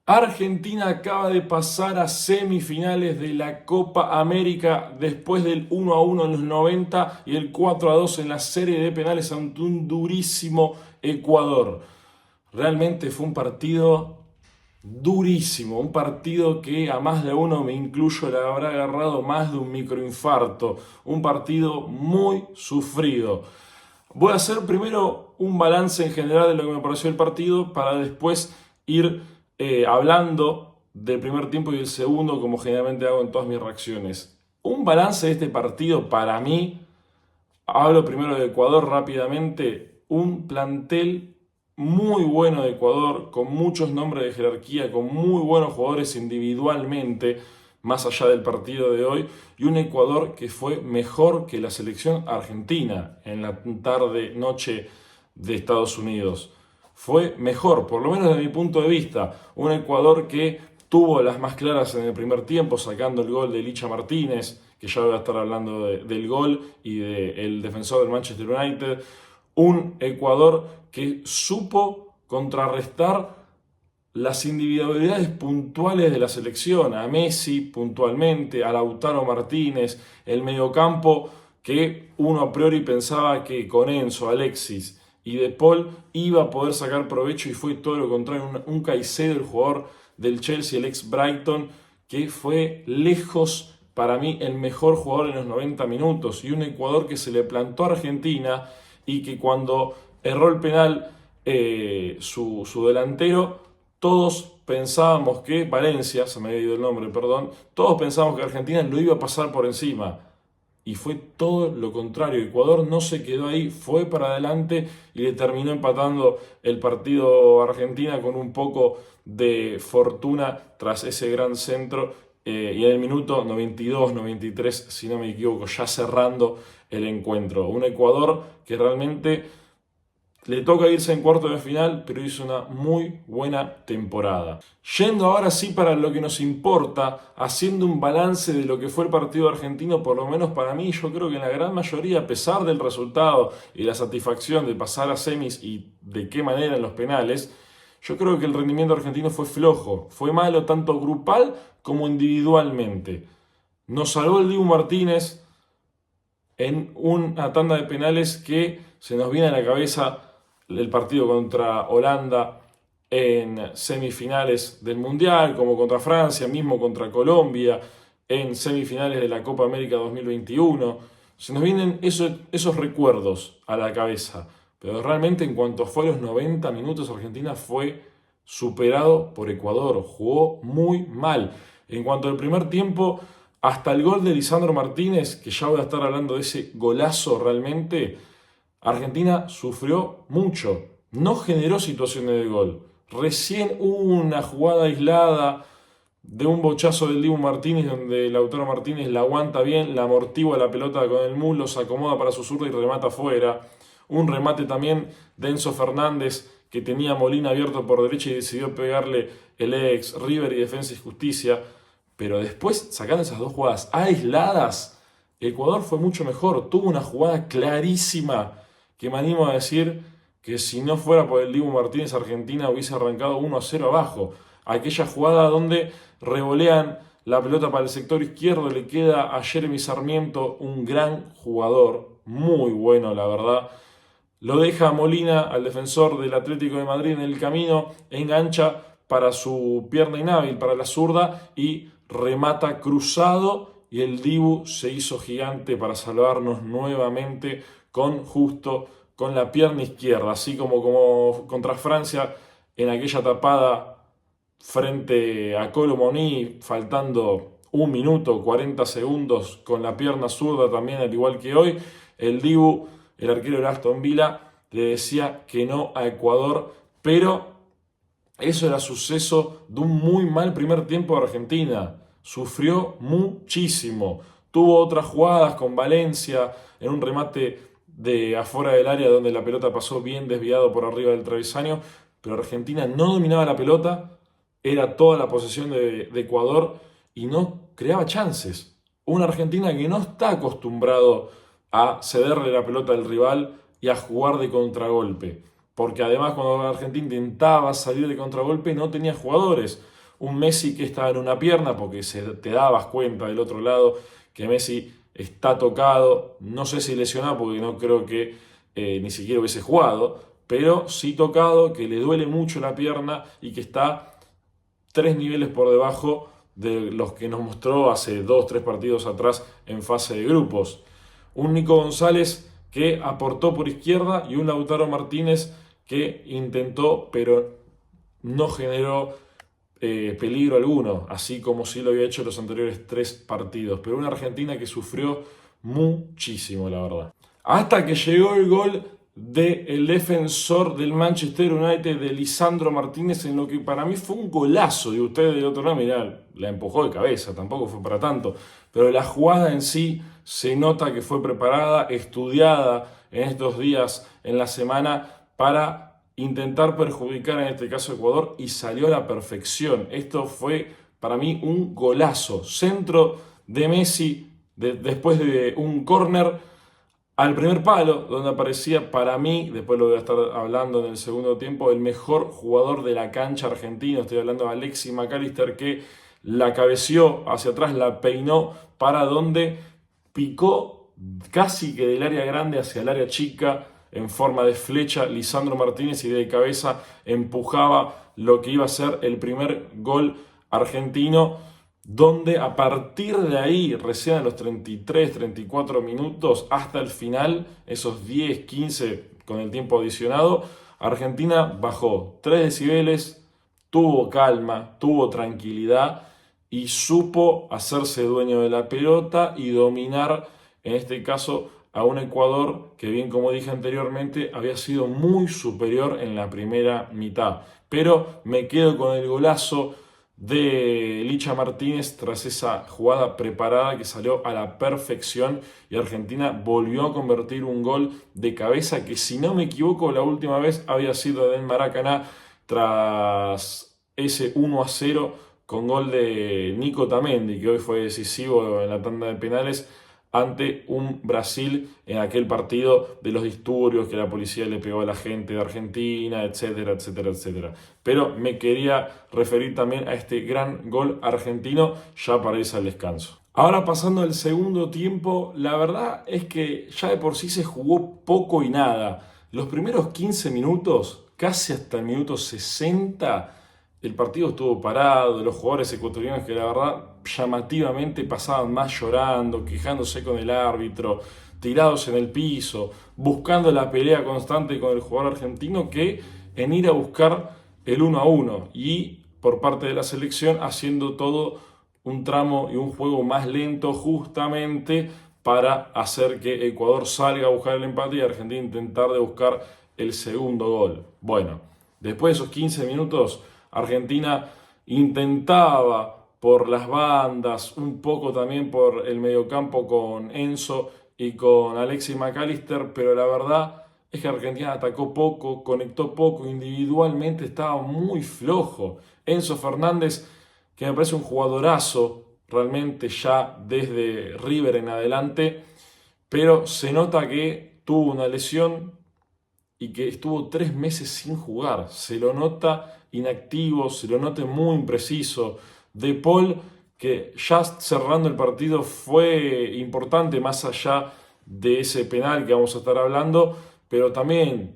Argentina acaba de pasar a semifinales de la Copa América después del 1-1 en los 90 y el 4-2 en la serie de penales ante un durísimo Ecuador. Realmente fue un partido durísimo, un partido que a más de uno, me incluyo, le habrá agarrado más de un microinfarto, un partido muy sufrido. Voy a hacer primero un balance en general de lo que me pareció el partido para después ir hablando del primer tiempo y del segundo, como generalmente hago en todas mis reacciones. Un balance de este partido para mí, hablo primero de Ecuador rápidamente, un plantel muy bueno de Ecuador, con muchos nombres de jerarquía, con muy buenos jugadores individualmente, más allá del partido de hoy, y un Ecuador que fue mejor que la selección argentina en la tarde-noche de Estados Unidos. Fue mejor, por lo menos desde mi punto de vista, un Ecuador que tuvo las más claras en el primer tiempo, sacando el gol de Licha Martínez, que ya voy a estar hablando del gol, y del defensor del Manchester United. Un Ecuador que supo contrarrestar las individualidades puntuales de la selección, a Messi puntualmente, a Lautaro Martínez, el mediocampo que uno a priori pensaba que con Enzo, Alexis y De Paul iba a poder sacar provecho y fue todo lo contrario, un Caicedo, el jugador del Chelsea, el ex Brighton, que fue lejos para mí el mejor jugador en los 90 minutos y un Ecuador que se le plantó a Argentina y que cuando erró el penal su delantero, todos pensábamos que Valencia, se me había ido el nombre, perdón, todos pensábamos que Argentina lo iba a pasar por encima. Y fue todo lo contrario. Ecuador no se quedó ahí, fue para adelante y le terminó empatando el partido a Argentina con un poco de fortuna tras ese gran centro. Y en el minuto 92, 93, si no me equivoco, ya cerrando el encuentro. Un Ecuador que realmente le toca irse en cuarto de final, pero hizo una muy buena temporada. Yendo ahora sí para lo que nos importa, haciendo un balance de lo que fue el partido argentino, por lo menos para mí, yo creo que en la gran mayoría, a pesar del resultado y la satisfacción de pasar a semis y de qué manera en los penales, yo creo que el rendimiento argentino fue flojo, fue malo tanto grupal como individualmente. Nos salvó el Dibu Martínez en una tanda de penales que se nos viene a la cabeza el partido contra Holanda en semifinales del Mundial, como contra Francia, mismo contra Colombia, en semifinales de la Copa América 2021. Se nos vienen esos recuerdos a la cabeza. Pero realmente en cuanto fue a los 90 minutos, Argentina fue superado por Ecuador. Jugó muy mal. En cuanto al primer tiempo, hasta el gol de Lisandro Martínez, que ya voy a estar hablando de ese golazo realmente, Argentina sufrió mucho, no generó situaciones de gol. Recién hubo una jugada aislada de un bochazo del Dibu Martínez donde Lautaro Martínez la aguanta bien, la amortigua la pelota con el muslo, se acomoda para su zurda y remata afuera. Un remate también de Enzo Fernández que tenía a Molina abierto por derecha y decidió pegarle el ex River y Defensa y Justicia. Pero después, sacando esas dos jugadas aisladas, Ecuador fue mucho mejor. Tuvo una jugada clarísima que me animo a decir que si no fuera por el Dibu Martínez, Argentina hubiese arrancado 1-0 abajo. Aquella jugada donde revolean la pelota para el sector izquierdo, le queda a Jeremy Sarmiento, un gran jugador, muy bueno la verdad. Lo deja a Molina, al defensor del Atlético de Madrid, en el camino, engancha para su pierna inhábil, para la zurda, y remata cruzado, y el Dibu se hizo gigante para salvarnos nuevamente con la pierna izquierda, así como contra Francia en aquella tapada frente a Kolo Muani, faltando 1 minuto 40 segundos con la pierna zurda también, al igual que hoy. El Dibu, el arquero de Aston Villa, le decía que no a Ecuador, pero eso era suceso de un muy mal primer tiempo de Argentina. Sufrió muchísimo. Tuvo otras jugadas con Valencia en un remate de afuera del área donde la pelota pasó bien desviado por arriba del travesaño, pero Argentina no dominaba la pelota, era toda la posesión de Ecuador y no creaba chances. Una Argentina que no está acostumbrado a cederle la pelota al rival y a jugar de contragolpe. porque además cuando Argentina intentaba salir de contragolpe no tenía jugadores. Un Messi que estaba en una pierna, porque te dabas cuenta del otro lado que Messi está tocado, no sé si lesionado, porque no creo que ni siquiera hubiese jugado, pero sí tocado, que le duele mucho la pierna y que está 3 niveles por debajo de los que nos mostró hace 2, 3 partidos atrás en fase de grupos. Un Nico González que aportó por izquierda y un Lautaro Martínez que intentó, pero no generó peligro alguno, así como sí lo había hecho en los anteriores 3 partidos. Pero una Argentina que sufrió muchísimo, la verdad. Hasta que llegó el gol del defensor del Manchester United, de Lisandro Martínez, en lo que para mí fue un golazo. Y ustedes del otro lado, mirá, la empujó de cabeza, tampoco fue para tanto. Pero la jugada en sí se nota que fue preparada, estudiada en estos días, en la semana, para intentar perjudicar en este caso a Ecuador, y salió a la perfección. Esto fue para mí un golazo. Centro de Messi después de un córner al primer palo, donde aparecía para mí, después lo voy a estar hablando en el segundo tiempo, el mejor jugador de la cancha argentino. Estoy hablando de Alexis McAllister, que la cabeció hacia atrás, la peinó para donde picó casi que del área grande hacia el área chica en forma de flecha Lisandro Martínez, y de cabeza empujaba lo que iba a ser el primer gol argentino, donde a partir de ahí, recién a los 33, 34 minutos, hasta el final, esos 10, 15 con el tiempo adicionado, Argentina bajó 3 decibeles, tuvo calma, tuvo tranquilidad y supo hacerse dueño de la pelota y dominar, en este caso, a un Ecuador que, bien como dije anteriormente, había sido muy superior en la primera mitad. Pero me quedo con el golazo de Licha Martínez tras esa jugada preparada que salió a la perfección, y Argentina volvió a convertir un gol de cabeza que, si no me equivoco, la última vez había sido en Maracaná tras ese 1-0 con gol de Nico Tamendi, que hoy fue decisivo en la tanda de penales ante un Brasil en aquel partido de los disturbios que la policía le pegó a la gente de Argentina, etcétera, etcétera, etcétera. Pero me quería referir también a este gran gol argentino ya para irse al descanso. Ahora, pasando al segundo tiempo, la verdad es que ya de por sí se jugó poco y nada. Los primeros 15 minutos, casi hasta el minuto 60, el partido estuvo parado, de los jugadores ecuatorianos que la verdad llamativamente pasaban más llorando, quejándose con el árbitro, tirados en el piso, buscando la pelea constante con el jugador argentino, que en ir a buscar el 1-1, y por parte de la selección haciendo todo un tramo y un juego más lento, justamente para hacer que Ecuador salga a buscar el empate y Argentina intentar de buscar el segundo gol. Bueno, después de esos 15 minutos, Argentina intentaba por las bandas, un poco también por el mediocampo con Enzo y con Alexis McAllister, pero la verdad es que Argentina atacó poco, conectó poco, individualmente estaba muy flojo. Enzo Fernández, que me parece un jugadorazo realmente ya desde River en adelante, pero se nota que tuvo una lesión y que estuvo 3 meses sin jugar. Se lo nota inactivo, se lo nota muy impreciso. De Paul, que ya cerrando el partido fue importante, más allá de ese penal que vamos a estar hablando, pero también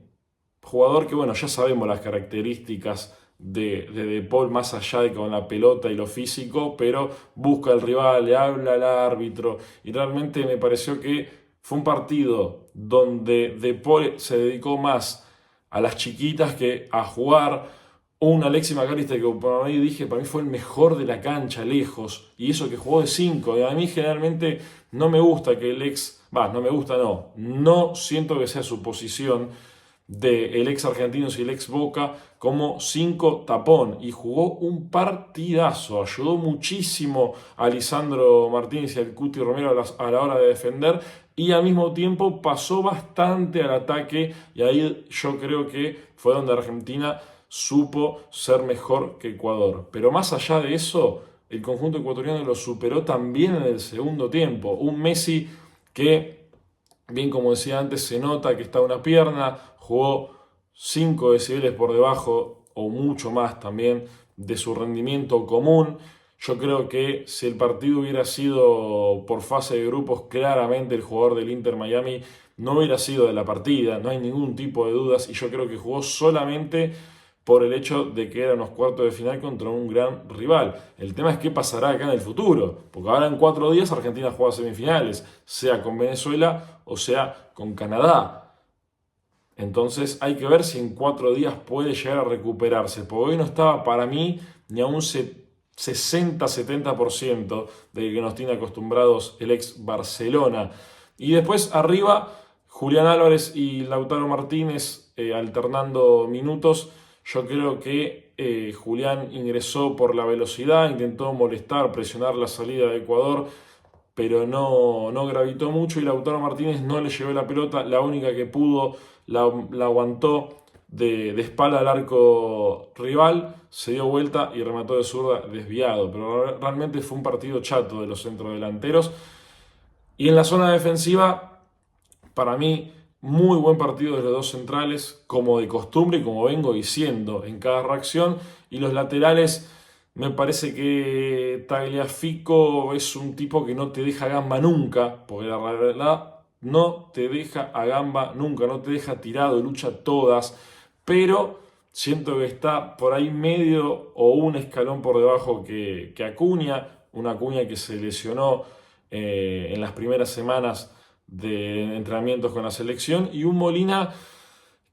jugador que, bueno, ya sabemos las características de Paul, más allá de con la pelota y lo físico, pero busca al rival, le habla al árbitro, y realmente me pareció que fue un partido donde De Paul se dedicó más a las chiquitas que a jugar. Un Alexis McAllister que para mí fue el mejor de la cancha, lejos, y eso que jugó de 5. Y a mí generalmente no me gusta que el ex, no me gusta, no siento que sea su posición del ex argentino y el ex Boca como 5 tapón, y jugó un partidazo, ayudó muchísimo a Lisandro Martínez y al Cuti Romero a la hora de defender, y al mismo tiempo pasó bastante al ataque, y ahí yo creo que fue donde Argentina supo ser mejor que Ecuador. Pero más allá de eso, el conjunto ecuatoriano lo superó también en el segundo tiempo. Un Messi que, bien como decía antes, se nota que está una pierna, jugó 5 decibeles por debajo o mucho más también de su rendimiento común. Yo creo que si el partido hubiera sido por fase de grupos, claramente el jugador del Inter Miami no hubiera sido de la partida, no hay ningún tipo de dudas, y yo creo que jugó solamente por el hecho de que eran los cuartos de final contra un gran rival. El tema es qué pasará acá en el futuro, porque ahora en 4 días Argentina juega semifinales, sea con Venezuela o sea con Canadá. Entonces hay que ver si en 4 días puede llegar a recuperarse, porque hoy no estaba para mí ni a un 60-70% de que nos tiene acostumbrados el ex Barcelona. Y después arriba, Julián Álvarez y Lautaro Martínez alternando minutos. Yo creo que Julián ingresó por la velocidad, intentó molestar, presionar la salida de Ecuador, pero no gravitó mucho, y Lautaro Martínez no le llevó la pelota, la única que pudo la aguantó de espalda al arco rival, se dio vuelta y remató de zurda desviado, pero realmente fue un partido chato de los centrodelanteros. Y en la zona defensiva, para mí, muy buen partido de los dos centrales, como de costumbre y como vengo diciendo en cada reacción. Y los laterales, me parece que Tagliafico es un tipo que no te deja gamba nunca, porque la verdad no te deja a gamba nunca, no te deja tirado, lucha todas, pero siento que está por ahí medio o un escalón por debajo que Acuña, una Acuña que se lesionó en las primeras semanas de entrenamientos con la selección, y un Molina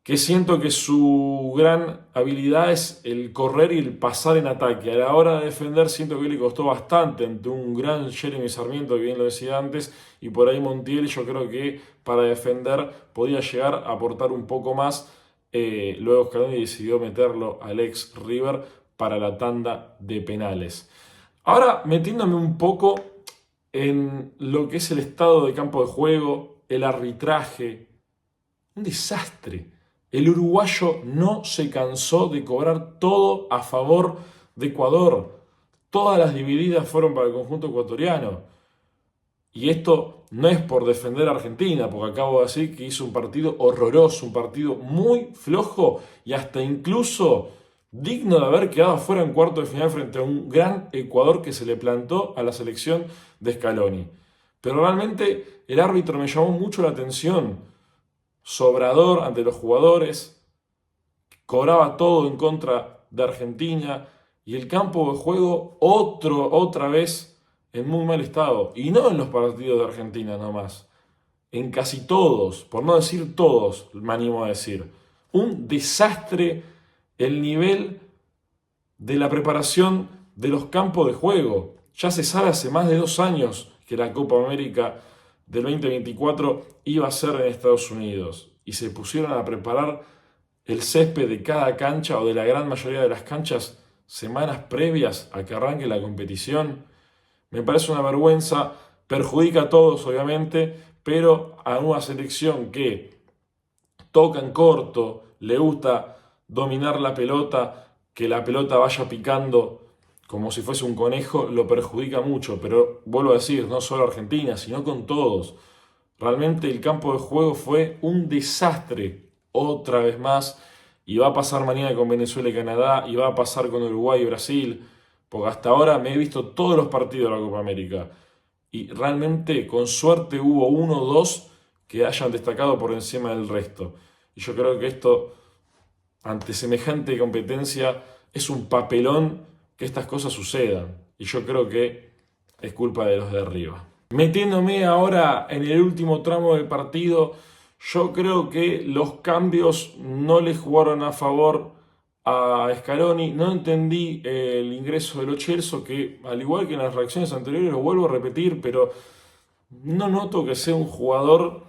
que siento que su gran habilidad es el correr y el pasar en ataque. A la hora de defender siento que le costó bastante ante un gran Jeremy Sarmiento, que bien lo decía antes, y por ahí Montiel yo creo que para defender podía llegar a aportar un poco más. Luego Scaloni decidió meterlo al ex River para la tanda de penales. Ahora metiéndome un poco en lo que es el estado de campo de juego, el arbitraje, un desastre. El uruguayo no se cansó de cobrar todo a favor de Ecuador. Todas las divididas fueron para el conjunto ecuatoriano. Y esto no es por defender a Argentina, porque acabo de decir que hizo un partido horroroso, un partido muy flojo y hasta incluso digno de haber quedado fuera en cuarto de final frente a un gran Ecuador que se le plantó a la selección de Scaloni. Pero realmente el árbitro me llamó mucho la atención. Sobrador ante los jugadores, cobraba todo en contra de Argentina, y el campo de juego otra vez en muy mal estado. Y no en los partidos de Argentina nomás, en casi todos, por no decir todos, me animo a decir. Un desastre el nivel de la preparación de los campos de juego. Ya se sabe hace más de 2 años que la Copa América del 2024 iba a ser en Estados Unidos, y se pusieron a preparar el césped de cada cancha o de la gran mayoría de las canchas semanas previas a que arranque la competición. Me parece una vergüenza, perjudica a todos obviamente, pero a una selección que toca en corto, le gusta dominar la pelota, que la pelota vaya picando como si fuese un conejo, lo perjudica mucho. Pero vuelvo a decir, no solo Argentina, sino con todos. Realmente el campo de juego fue un desastre otra vez más, y va a pasar mañana con Venezuela y Canadá, y va a pasar con Uruguay y Brasil, porque hasta ahora me he visto todos los partidos de la Copa América y realmente con suerte hubo 1 o 2 que hayan destacado por encima del resto. Y yo creo que esto, ante semejante competencia, es un papelón que estas cosas sucedan, y yo creo que es culpa de los de arriba. Metiéndome ahora en el último tramo del partido, yo creo que los cambios no le jugaron a favor a Scaloni. No entendí el ingreso de Lo Celso, que al igual que en las reacciones anteriores, lo vuelvo a repetir, pero no noto que sea un jugador.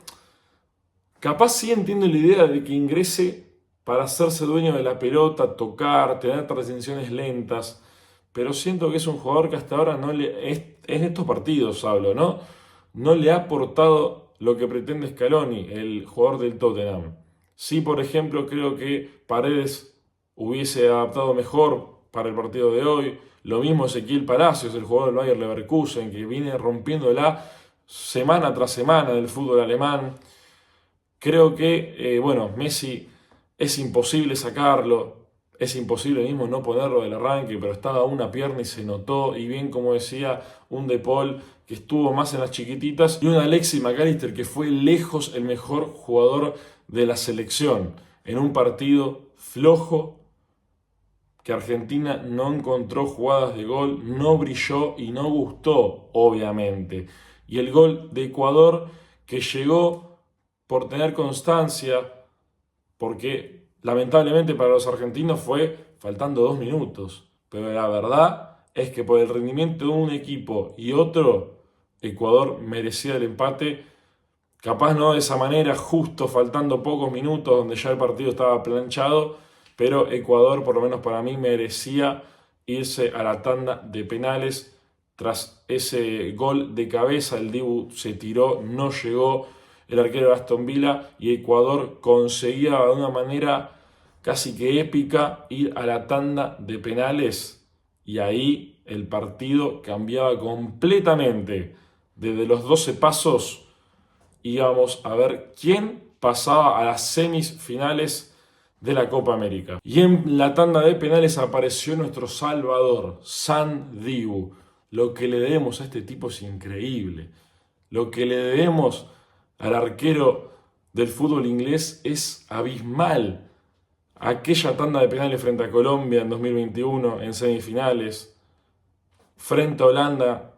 Capaz sí entiendo la idea de que ingrese para hacerse dueño de la pelota, tocar, tener transiciones lentas, pero siento que es un jugador que hasta ahora no le, en estos partidos hablo, ¿no? No le ha aportado lo que pretende Scaloni, el jugador del Tottenham. Sí, por ejemplo, creo que Paredes hubiese adaptado mejor para el partido de hoy. Lo mismo Ezequiel Palacios, el jugador del Bayer Leverkusen, que viene rompiéndola semana tras semana del fútbol alemán. Creo que, bueno, Messi es imposible sacarlo, es imposible mismo no ponerlo del arranque, pero estaba a una pierna y se notó, y bien como decía un De Paul que estuvo más en las chiquititas, y un Alexis McAllister que fue lejos el mejor jugador de la selección, en un partido flojo, que Argentina no encontró jugadas de gol, no brilló y no gustó, obviamente. Y el gol de Ecuador que llegó por tener constancia, porque lamentablemente para los argentinos fue faltando 2 minutos. Pero la verdad es que por el rendimiento de un equipo y otro, Ecuador merecía el empate. Capaz no de esa manera, justo faltando pocos minutos, donde ya el partido estaba planchado, pero Ecuador, por lo menos para mí, merecía irse a la tanda de penales. Tras ese gol de cabeza, el Dibu se tiró, no llegó el arquero de Aston Villa y Ecuador conseguía de una manera casi que épica ir a la tanda de penales, y ahí el partido cambiaba completamente. Desde los 12 pasos íbamos a ver quién pasaba a las semifinales de la Copa América. Y en la tanda de penales apareció nuestro Salvador, San Dibu. Lo que le debemos a este tipo es increíble. Lo que le debemos al arquero del fútbol inglés es abismal. Aquella tanda de penales frente a Colombia en 2021 en semifinales, frente a Holanda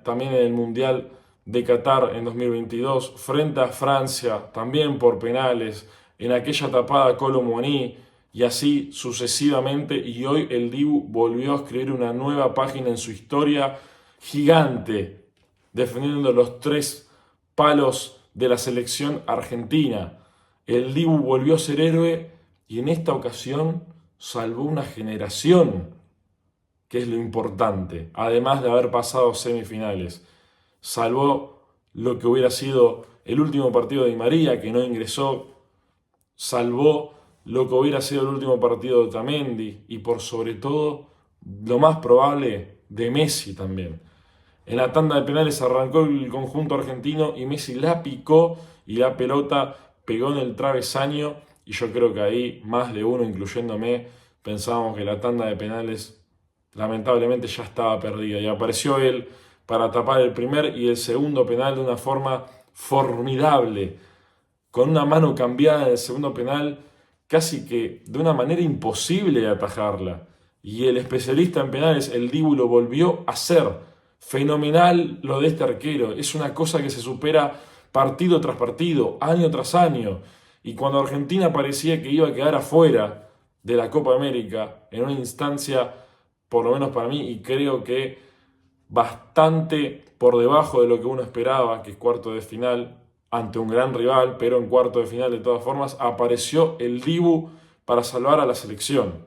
también en el Mundial de Qatar en 2022, frente a Francia también por penales, en aquella tapada Kolo Muani, y así sucesivamente, y hoy el Dibu volvió a escribir una nueva página en su historia gigante, defendiendo los 3 palos de la selección argentina. El Dibu volvió a ser héroe y en esta ocasión salvó una generación, que es lo importante, además de haber pasado semifinales. Salvó lo que hubiera sido el último partido de Di María, que no ingresó, salvó lo que hubiera sido el último partido de Otamendi y por sobre todo, lo más probable, de Messi también. En la tanda de penales arrancó el conjunto argentino y Messi la picó y la pelota pegó en el travesaño, y yo creo que ahí más de uno, incluyéndome, pensábamos que la tanda de penales lamentablemente ya estaba perdida, y apareció él para tapar el primer y el segundo penal de una forma formidable, con una mano cambiada en el segundo penal, casi que de una manera imposible de atajarla. Y el especialista en penales, el Dibu, lo volvió a hacer. Fenomenal lo de este arquero, es una cosa que se supera partido tras partido, año tras año. Y cuando Argentina parecía que iba a quedar afuera de la Copa América, en una instancia, por lo menos para mí, y creo que bastante por debajo de lo que uno esperaba, que es cuarto de final, ante un gran rival, pero en cuarto de final de todas formas, apareció el Dibu para salvar a la selección.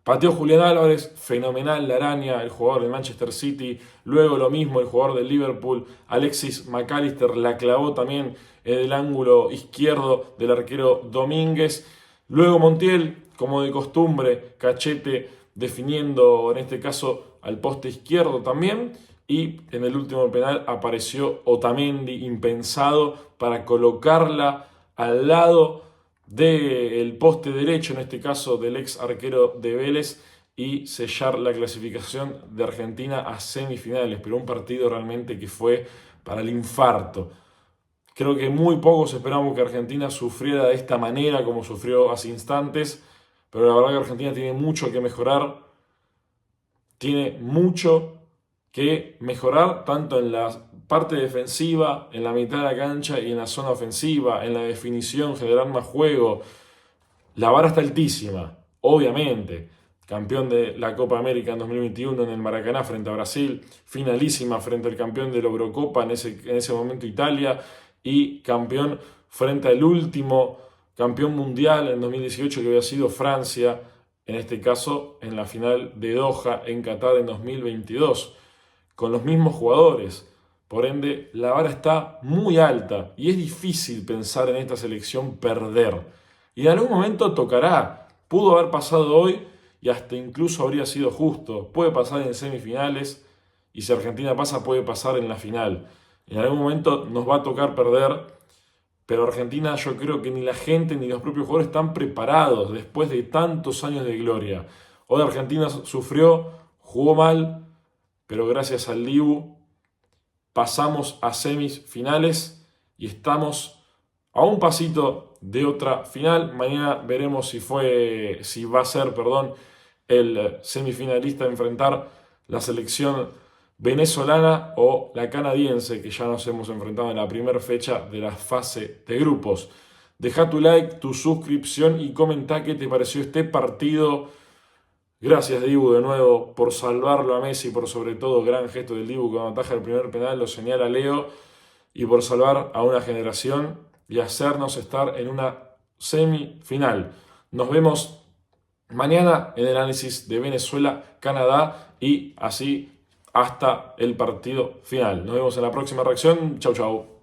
Pateó Julián Álvarez, fenomenal la araña, el jugador de Manchester City. Luego lo mismo el jugador del Liverpool, Alexis McAllister, la clavó también en el ángulo izquierdo del arquero Domínguez. Luego Montiel, como de costumbre, cachete definiendo en este caso al poste izquierdo también. Y en el último penal apareció Otamendi, impensado, para colocarla al lado del poste derecho, en este caso del ex arquero de Vélez, y sellar la clasificación de Argentina a semifinales. Pero un partido realmente que fue para el infarto. Creo que muy pocos esperamos que Argentina sufriera de esta manera como sufrió hace instantes, pero la verdad que Argentina tiene mucho que mejorar, tiene mucho que mejorar tanto en la parte defensiva, en la mitad de la cancha y en la zona ofensiva, en la definición, generar más juego. La vara está altísima, obviamente. Campeón de la Copa América en 2021 en el Maracaná frente a Brasil, finalísima frente al campeón de la Eurocopa en ese momento Italia, y campeón frente al último campeón mundial en 2018 que había sido Francia, en este caso en la final de Doha en Qatar en 2022. Con los mismos jugadores. Por ende, la vara está muy alta y es difícil pensar en esta selección perder. Y en algún momento tocará. Pudo haber pasado hoy y hasta incluso habría sido justo. Puede pasar en semifinales y si Argentina pasa puede pasar en la final. En algún momento nos va a tocar perder, pero Argentina yo creo que ni la gente ni los propios jugadores están preparados después de tantos años de gloria. Hoy Argentina sufrió, jugó mal, pero gracias al Dibu pasamos a semifinales y estamos a un pasito de otra final. Mañana veremos si va a ser, perdón, el semifinalista a enfrentar la selección venezolana o la canadiense, que ya nos hemos enfrentado en la primera fecha de la fase de grupos. Deja tu like, tu suscripción y comenta qué te pareció este partido. Gracias, Dibu, de nuevo por salvarlo a Messi, por sobre todo gran gesto del Dibu cuando ataja el primer penal, lo señala Leo, y por salvar a una generación y hacernos estar en una semifinal. Nos vemos mañana en el análisis de Venezuela-Canadá y así hasta el partido final. Nos vemos en la próxima reacción. Chau, chau.